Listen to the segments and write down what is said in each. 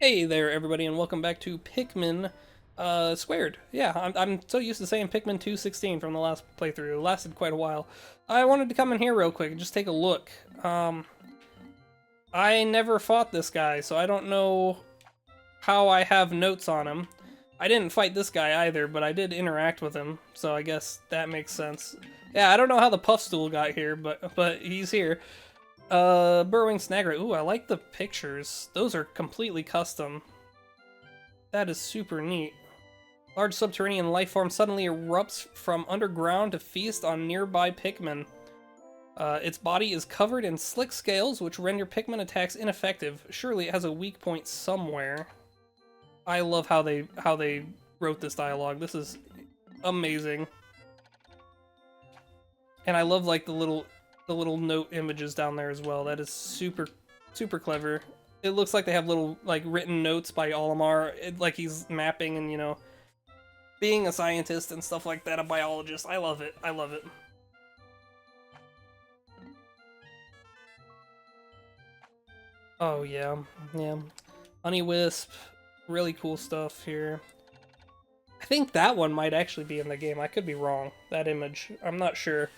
Hey there, everybody, and welcome back to Pikmin squared. Yeah, I'm so used to saying Pikmin 2.16 from the last playthrough. It lasted quite a while. I wanted to come in here real quick and just take a look. I never fought this guy, so I don't know how I have notes on him. I didn't fight this guy either, but I did interact with him, so I guess that makes sense. Yeah, I don't know how the Puff Stool got here, but he's here. Burrowing Snagger. Ooh, I like the pictures. Those are completely custom. That is super neat. Large subterranean life form suddenly erupts from underground to feast on nearby Pikmin. Its body is covered in slick scales, which render Pikmin attacks ineffective. Surely it has a weak point somewhere. I love how they wrote this dialogue. This is amazing. And I love like the little note images down there as well. That is super clever. It looks like they have little like written notes by Olimar, like he's mapping and, you know, being a scientist and stuff like that, a biologist. I love it. I love it. Oh yeah, yeah. Honey Wisp, really cool stuff here. I think that one might actually be in the game. I could be wrong. That image, I'm not sure.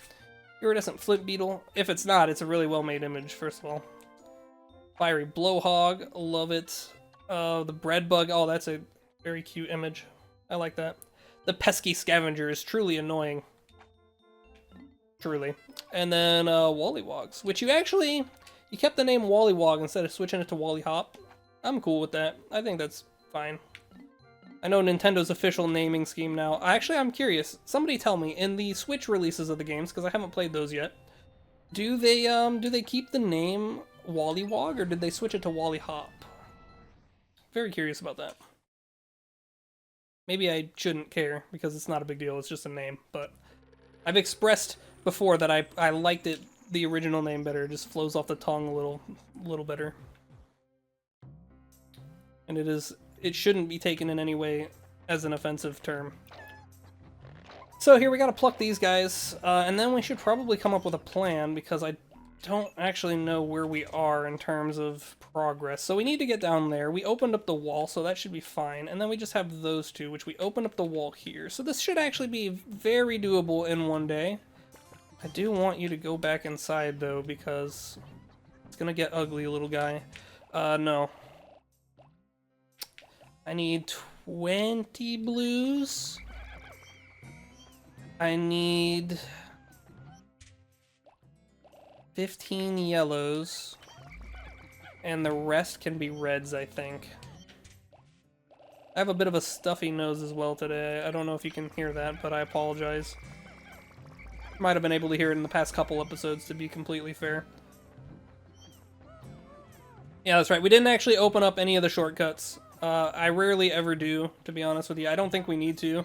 Iridescent Flint Beetle. If it's not, it's a really well-made image, first of all. Fiery Blowhog, love it. The Bread Bug, oh, that's a very cute image. I like that. The Pesky Scavenger is truly annoying. Truly. And then Wollywogs, which you kept the name Wollywog instead of switching it to Wally Hop. I'm cool with that. I think that's fine. I know Nintendo's official naming scheme now. I'm curious. Somebody tell me, in the Switch releases of the games, because I haven't played those yet, do they keep the name Wollywog, or did they switch it to Wally Hop? Very curious about that. Maybe I shouldn't care, because it's not a big deal, it's just a name, but I've expressed before that I liked it, the original name better. It just flows off the tongue a little better. And it shouldn't be taken in any way as an offensive term. So here we gotta pluck these guys, and then we should probably come up with a plan, because I don't actually know where we are in terms of progress. So we need to get down there. We opened up the wall, so that should be fine. And then we just have those two, which we opened up the wall here. So this should actually be very doable in one day. I do want you to go back inside, though, because it's gonna get ugly, little guy. No. I need 20 blues. I need 15 yellows. And the rest can be reds, I think. I have a bit of a stuffy nose as well today. I don't know if you can hear that, but I apologize. Might have been able to hear it in the past couple episodes, to be completely fair. Yeah, that's right. We didn't actually open up any of the shortcuts. I rarely ever do, to be honest with you. I don't think we need to.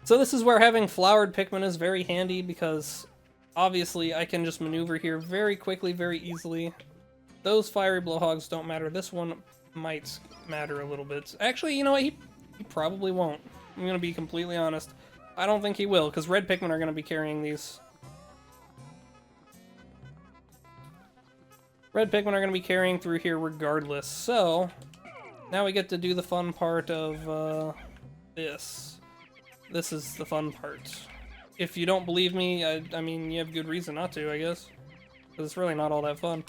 So this is where having flowered Pikmin is very handy, because obviously I can just maneuver here very quickly, very easily. Those fiery blowhogs don't matter. This one might matter a little bit. Actually, you know what? He probably won't. I'm going to be completely honest. I don't think he will, because red Pikmin are going to be carrying these. Red Pikmin are going to be carrying through here regardless, so now we get to do the fun part of this. This is the fun part. If you don't believe me, I mean, you have good reason not to, I guess. Because it's really not all that fun.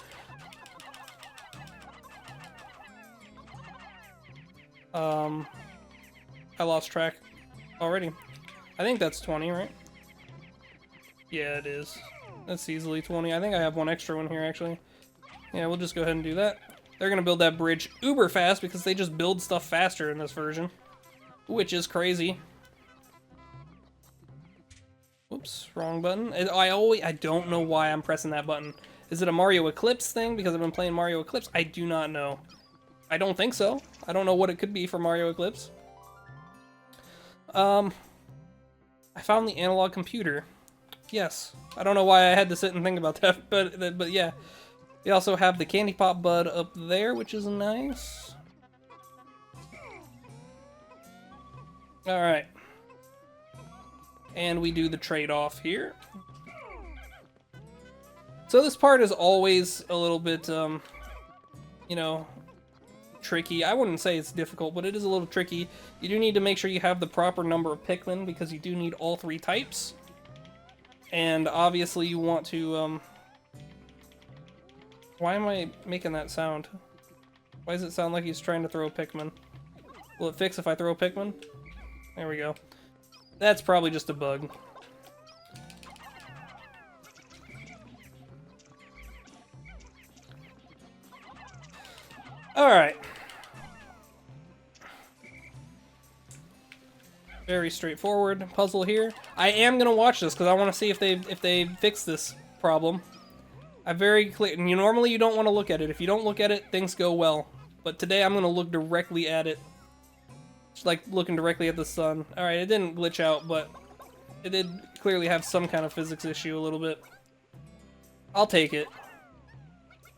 I lost track already. I think that's 20, right? Yeah, it is. That's easily 20. I think I have one extra one here, actually. Yeah, we'll just go ahead and do that. They're gonna build that bridge uber fast because they just build stuff faster in this version. Which is crazy. Oops, wrong button. I don't know why I'm pressing that button. Is it a Mario Eclipse thing because I've been playing Mario Eclipse? I do not know. I don't think so. I don't know what it could be for Mario Eclipse. I found the analog computer. Yes. I don't know why I had to sit and think about that, but yeah. They also have the Candy Pop Bud up there, which is nice. Alright. And we do the trade-off here. So this part is always a little bit, you know, tricky. I wouldn't say it's difficult, but it is a little tricky. You do need to make sure you have the proper number of Pikmin because you do need all 3 types. And obviously you want to, Why am I making that sound? Why does it sound like he's trying to throw a Pikmin? Will it fix if I throw a Pikmin? There we go. That's probably just a bug. Alright. Very straightforward puzzle here. I am gonna watch this because I want to see if they fix this problem. I'm very clear. Normally you don't want to look at it. If you don't look at it, things go well. But today I'm gonna look directly at it. It's like looking directly at the sun. Alright, it didn't glitch out, but it did clearly have some kind of physics issue a little bit. I'll take it.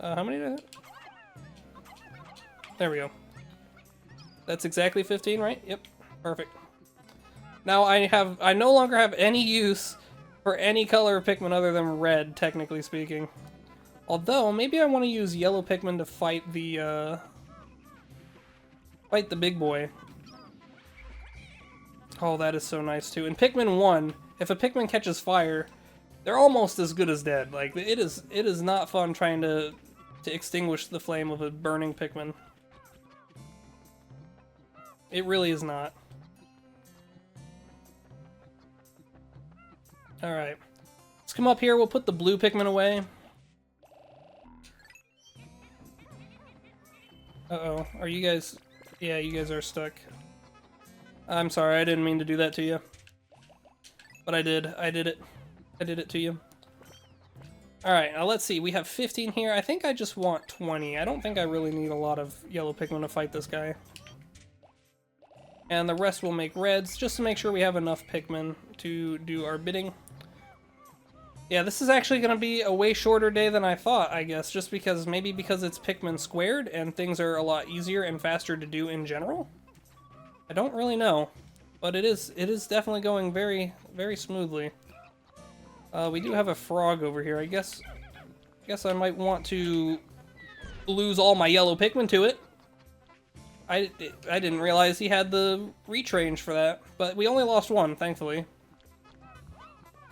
How many did I hit? There we go. That's exactly 15, right? Yep. Perfect. Now I no longer have any use for any color of Pikmin other than red, technically speaking. Although, maybe I want to use yellow Pikmin to fight the big boy. Oh, that is so nice too. In Pikmin 1, if a Pikmin catches fire, they're almost as good as dead. Like, it is not fun trying to extinguish the flame of a burning Pikmin. It really is not. Alright. Let's come up here, we'll put the blue Pikmin away. Uh-oh. Are you guys... Yeah, you guys are stuck. I'm sorry, I didn't mean to do that to you. But I did. I did it. I did it to you. Alright, now let's see. We have 15 here. I think I just want 20. I don't think I really need a lot of yellow Pikmin to fight this guy. And the rest will make reds, just to make sure we have enough Pikmin to do our bidding. Yeah, this is actually going to be a way shorter day than I thought, I guess, just because, maybe because it's Pikmin² and things are a lot easier and faster to do in general? I don't really know, but it is definitely going very, very smoothly. We do have a frog over here. I guess I might want to lose all my yellow Pikmin to it. I didn't realize he had the reach range for that, but we only lost one, thankfully.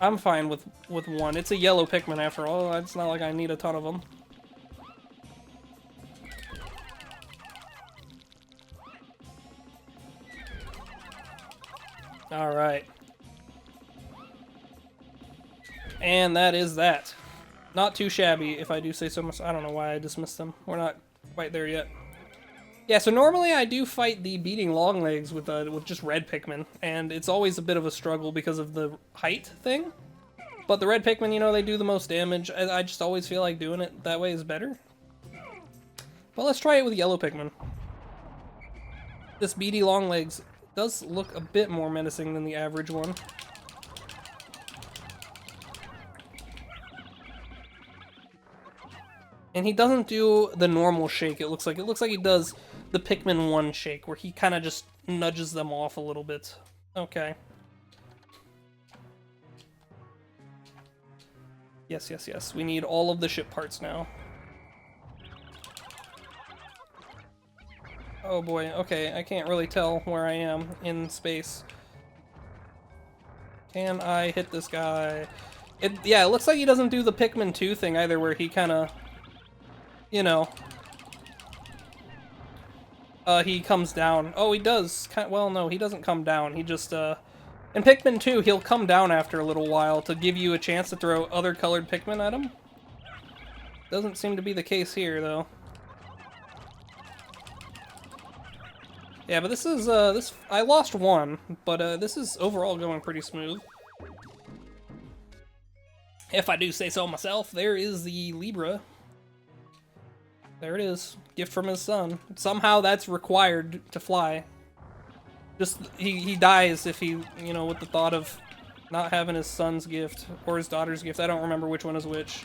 I'm fine with one. It's a yellow Pikmin after all. It's not like I need a ton of them. Alright. And that is that. Not too shabby, if I do say so myself. I don't know why I dismissed them. We're not quite there yet. Yeah, so normally I do fight the Beady Long Legs with just red Pikmin, and it's always a bit of a struggle because of the height thing. But the red Pikmin, you know, they do the most damage. I just always feel like doing it that way is better. But let's try it with yellow Pikmin. This Beady Long Legs does look a bit more menacing than the average one. And he doesn't do the normal shake, it looks like. It looks like he does the Pikmin 1 shake, where he kind of just nudges them off a little bit. Okay. Yes, yes, yes. We need all of the ship parts now. Oh boy, okay, I can't really tell where I am in space. Can I hit this guy? Yeah, it looks like he doesn't do the Pikmin 2 thing either, where he kind of, you know, he comes down. Oh, he does. Well, no, he doesn't come down. He just, in Pikmin 2, he'll come down after a little while to give you a chance to throw other colored Pikmin at him. Doesn't seem to be the case here, though. Yeah, but this is, I lost one, but, this is overall going pretty smooth. If I do say so myself, there is the Libra. There it is. Gift from his son. Somehow that's required to fly. Just, he dies if he, you know, with the thought of not having his son's gift, or his daughter's gift. I don't remember which one is which.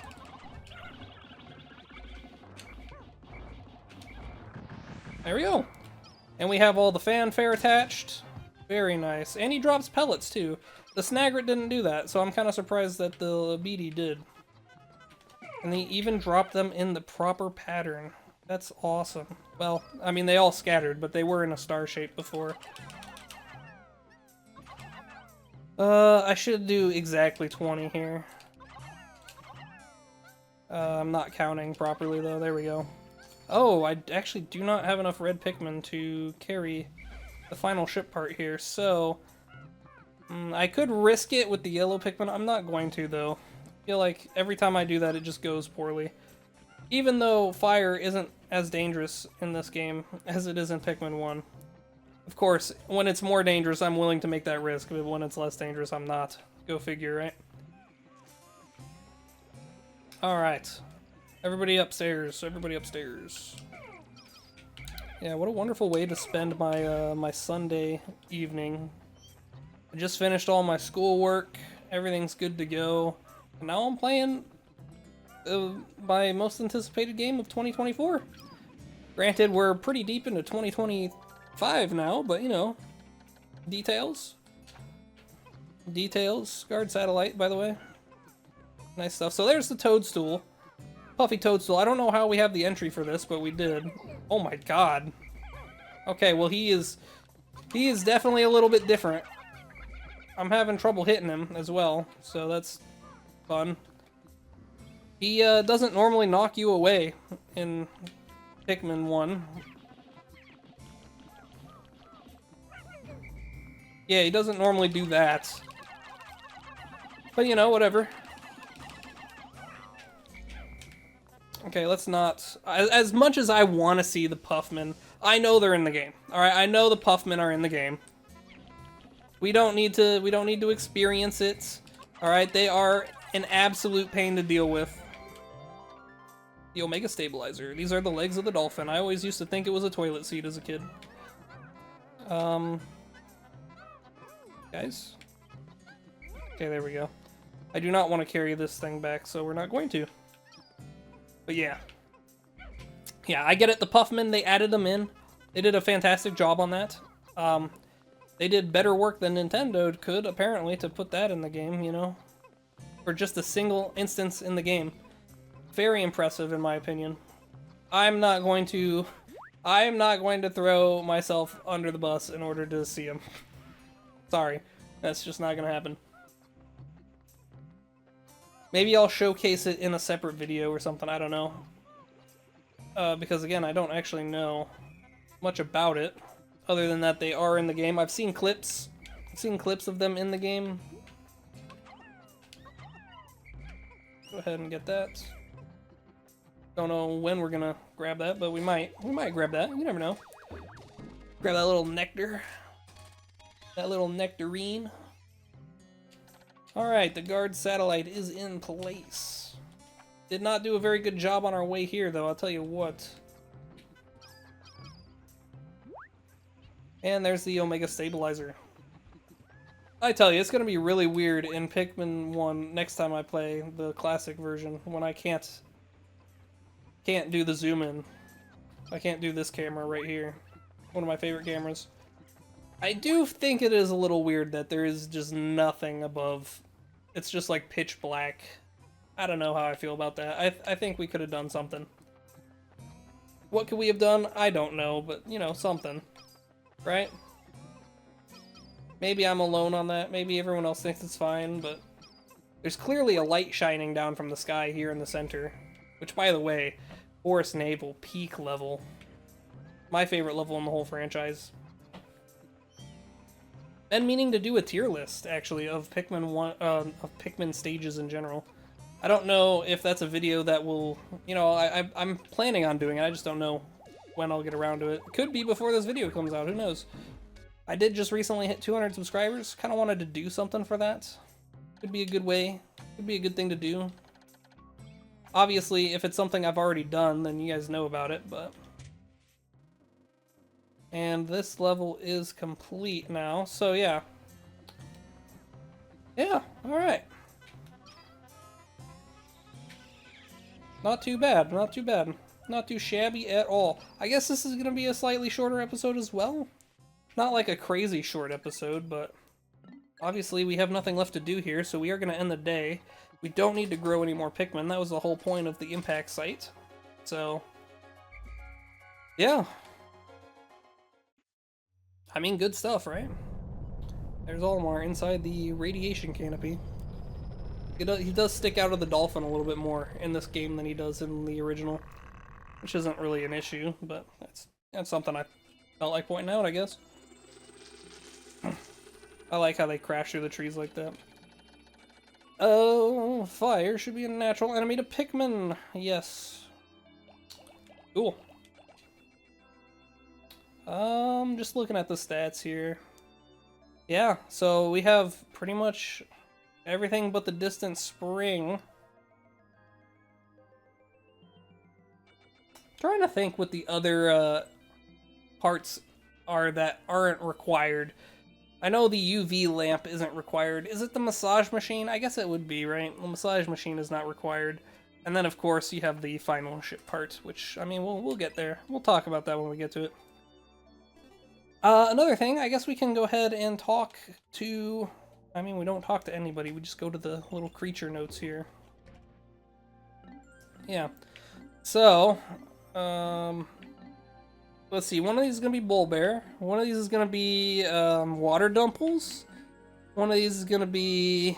There we go. And we have all the fanfare attached. Very nice. And he drops pellets, too. The Snagret didn't do that, so I'm kind of surprised that the Beady did. And they even dropped them in the proper pattern. That's awesome. Well, I mean, they all scattered, but they were in a star shape before. I should do exactly 20 here. I'm not counting properly, though. There we go. Oh, I actually do not have enough red Pikmin to carry the final ship part here, so... I could risk it with the yellow Pikmin. I'm not going to, though. I feel like every time I do that, it just goes poorly. Even though fire isn't as dangerous in this game as it is in Pikmin 1. Of course, when it's more dangerous, I'm willing to make that risk, but when it's less dangerous, I'm not. Go figure, right? Alright. Everybody upstairs. Everybody upstairs. Yeah, what a wonderful way to spend my, my Sunday evening. I just finished all my schoolwork. Everything's good to go. And now I'm playing my most anticipated game of 2024. Granted, we're pretty deep into 2025 now, but you know, details. Details. Guard satellite, by the way. Nice stuff. So there's the Toadstool. Puffy Toadstool. I don't know how we have the entry for this, but we did. Oh my god. Okay, well he is definitely a little bit different. I'm having trouble hitting him as well, so that's fun. He doesn't normally knock you away in Pikmin 1. Yeah, he doesn't normally do that. But you know, whatever. Okay, let's not... As much as I want to see the Puffmen, I know they're in the game. Alright, I know the Puffmen are in the game. We don't need to experience it. Alright, they are an absolute pain to deal with. The Omega Stabilizer. These are the legs of the dolphin. I always used to think it was a toilet seat as a kid. Guys? Okay, there we go. I do not want to carry this thing back, so we're not going to. But yeah. Yeah, I get it. The Puffmen, they added them in. They did a fantastic job on that. They did better work than Nintendo could, apparently, to put that in the game, you know? For just a single instance in the game. Very impressive, in my opinion. I'm not going to throw myself under the bus in order to see him. Sorry. That's just not gonna happen. Maybe I'll showcase it in a separate video or something, I don't know. Because again, I don't actually know much about it. Other than that, they are in the game. I've seen clips. I've seen clips of them in the game. Go ahead and get that. Don't know when we're gonna grab that, but we might. We might grab that. You never know. Grab that little nectar. That little nectarine. Alright, the guard satellite is in place. Did not do a very good job on our way here, though, I'll tell you what. And there's the Omega Stabilizer. I tell you, it's gonna be really weird in Pikmin 1 next time I play the classic version, when I can't do the zoom in. I can't do this camera right here. One of my favorite cameras. I do think it is a little weird that there is just nothing above. It's just like pitch black. I don't know how I feel about that. I think we could have done something. What could we have done? I don't know, but you know, something. Right? Maybe I'm alone on that. Maybe everyone else thinks it's fine, but there's clearly a light shining down from the sky here in the center. Which, by the way, Forest Navel, peak level. My favorite level in the whole franchise. Been meaning to do a tier list, actually, of Pikmin stages in general. I don't know if that's a video that will, you know, I'm planning on doing it. I just don't know when I'll get around to it. Could be before this video comes out. Who knows? I did just recently hit 200 subscribers. Kind of wanted to do something for that. Could be a good way. Could be a good thing to do. Obviously, if it's something I've already done, then you guys know about it, but... And this level is complete now, so yeah. Yeah, alright. Not too bad, not too bad. Not too shabby at all. I guess this is gonna be a slightly shorter episode as well. Not like a crazy short episode, but... Obviously, we have nothing left to do here, so we are gonna end the day. We don't need to grow any more Pikmin. That was the whole point of the impact site. So... Yeah. I mean, good stuff, right? There's Olimar inside the radiation canopy. He does stick out of the dolphin a little bit more in this game than he does in the original, which isn't really an issue, but that's something I felt like pointing out, I guess. I like how they crash through the trees like that. Oh, fire should be a natural enemy to Pikmin. Yes. Cool. Just looking at the stats here. Yeah, so we have pretty much everything but the distant spring. Trying to think what the other parts are that aren't required. I know the UV lamp isn't required. Is it the massage machine? I guess it would be, right? The massage machine is not required. And then, of course, you have the final ship part, which, I mean, we'll get there. We'll talk about that when we get to it. Another thing, I guess we can go ahead and talk to... I mean, we don't talk to anybody. We just go to the little creature notes here. Yeah. So, let's see. One of these is going to be Bull Bear. One of these is going to be Water Dumples. One of these is going to be...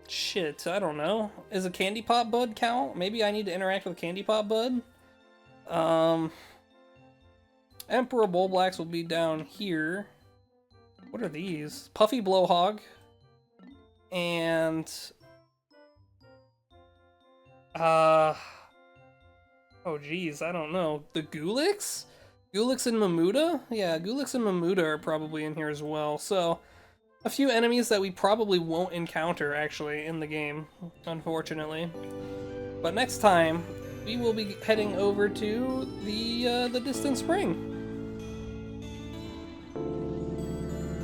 Shit, I don't know. Is a Candy Pop Bud count? Maybe I need to interact with a Candy Pop Bud. Emperor Bullblacks will be down here. What are these? Puffy Blowhog. And... oh geez, I don't know. The Gulix? Gulix and Mamuda? Yeah, Gulix and Mamuda are probably in here as well. So, a few enemies that we probably won't encounter, actually, in the game, unfortunately. But next time, we will be heading over to the distant spring.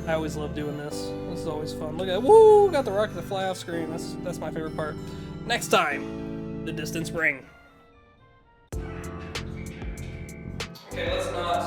I always love doing this. This is always fun. Look at it. Woo! Got the rocket to fly off screen. That's my favorite part. Next time, the distant spring. Okay, let's not